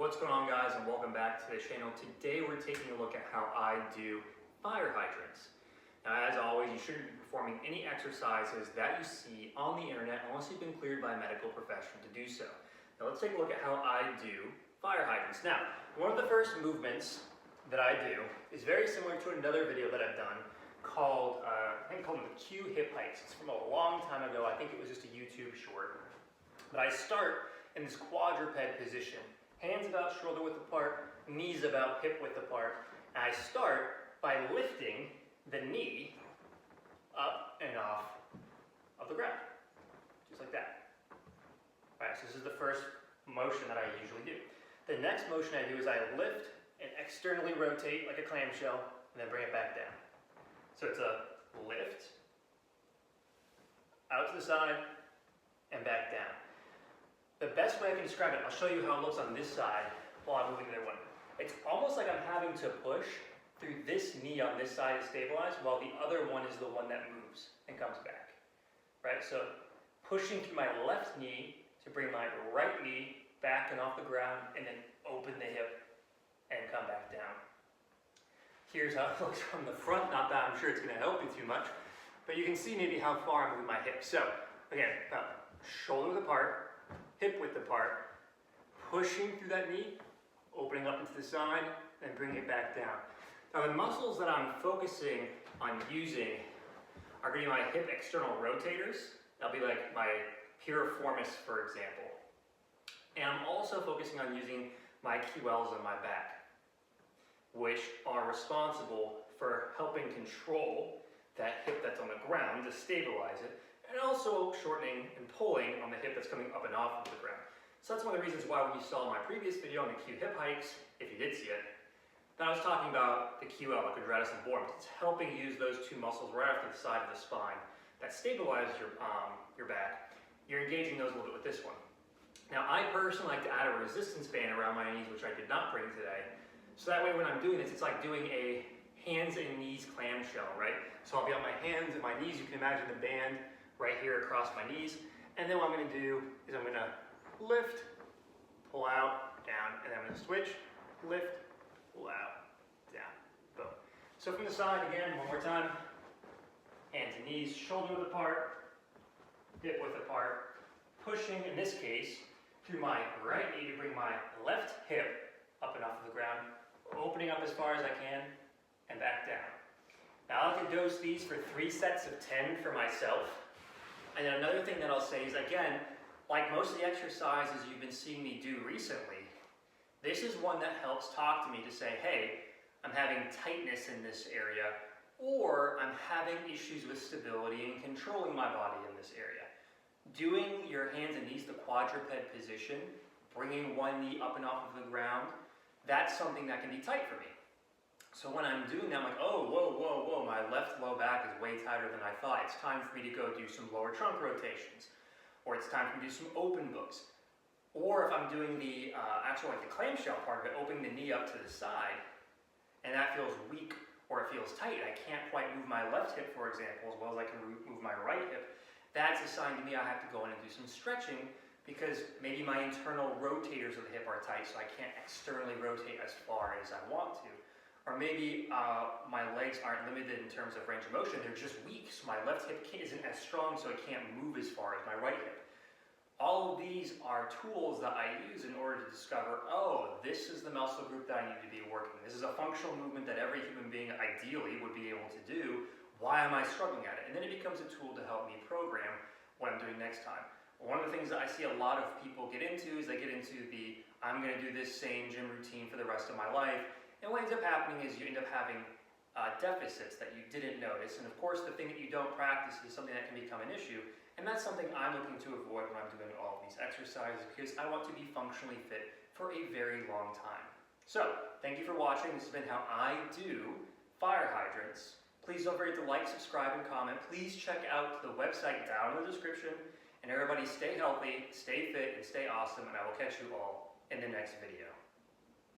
What's going on, guys, and welcome back to the channel. Today we're taking a look at how I do fire hydrants. Now, as always, you shouldn't be performing any exercises that you see on the internet unless you've been cleared by a medical professional to do so. Now let's take a look at how I do fire hydrants. Now, one of the first movements that I do is very similar to another video that I've done called, I think called the Q hip hikes. It's from a long time ago. I think it was just a YouTube short. But I start in this quadruped position. Hands about shoulder width apart, knees about hip width apart. And I start by lifting the knee up and off of the ground, just like that. All right, so this is the first motion that I usually do. The next motion I do is I lift and externally rotate like a clamshell and then bring it back down. So it's a lift, out to the side, and back down. The best way I can describe it, I'll show you how it looks on this side while I'm moving the other one. It's almost like I'm having to push through this knee on this side to stabilize, while the other one is the one that moves and comes back. Right? So pushing through my left knee to bring my right knee back and off the ground, and then open the hip and come back down. Here's how it looks from the front. Not that I'm sure it's going to help you too much, but you can see maybe how far I'm moving my hip. So again, shoulder width apart, hip width apart, pushing through that knee, opening up into the side, and bringing it back down. Now the muscles that I'm focusing on using are going to be my hip external rotators. That'll be like my piriformis, for example. And I'm also focusing on using my QLs on my back, which are responsible for helping control that hip that's on the ground to stabilize it, and also shortening and pulling on the hip that's coming up and off of the ground. So that's one of the reasons why when you saw my previous video on the Q hip hikes, if you did see it, then I was talking about the QL, the quadratus lumborum. It's helping use those two muscles right off to the side of the spine that stabilize your back. You're engaging those a little bit with this one. Now, I personally like to add a resistance band around my knees, which I did not bring today. So that way when I'm doing this, it's like doing a hands and knees clamshell, right? So I'll be on my hands and my knees. You can imagine the band right here across my knees. And then what I'm going to do is I'm going to lift, pull out, down, and then I'm going to switch, lift, pull out, down, boom. So from the side again, one more time. Hands and knees, shoulder width apart, hip width apart, pushing, in this case, through my right knee to bring my left hip up and off of the ground, opening up as far as I can, and back down. Now I like to dose these for 3 sets of 10 for myself. And then another thing that I'll say is, again, like most of the exercises you've been seeing me do recently, this is one that helps talk to me to say, hey, I'm having tightness in this area, or I'm having issues with stability and controlling my body in this area. Doing your hands and knees, the quadruped position, bringing one knee up and off of the ground, that's something that can be tight for me. So when I'm doing that, I'm like, oh, whoa, my left low back is way tighter than I thought. It's time for me to go do some lower trunk rotations. Or it's time for me to do some open books. Or if I'm doing the actual, like the clamshell part of it, opening the knee up to the side, and that feels weak or it feels tight, I can't quite move my left hip, for example, as well as I can move my right hip, that's a sign to me I have to go in and do some stretching, because maybe my internal rotators of the hip are tight, so I can't externally rotate as far as I want to. Or maybe my legs aren't limited in terms of range of motion, they're just weak, so my left hip isn't as strong, so it can't move as far as my right hip. All of these are tools that I use in order to discover, oh, this is the muscle group that I need to be working. This is a functional movement that every human being ideally would be able to do. Why am I struggling at it? And then it becomes a tool to help me program what I'm doing next time. One of the things that I see a lot of people get into is they get into the, I'm going to do this same gym routine for the rest of my life. And what ends up happening is you end up having deficits that you didn't notice. And of course, the thing that you don't practice is something that can become an issue. And that's something I'm looking to avoid when I'm doing all of these exercises, because I want to be functionally fit for a very long time. So, thank you for watching. This has been how I do fire hydrants. Please don't forget to like, subscribe, and comment. Please check out the website down in the description. And everybody stay healthy, stay fit, and stay awesome. And I will catch you all in the next video.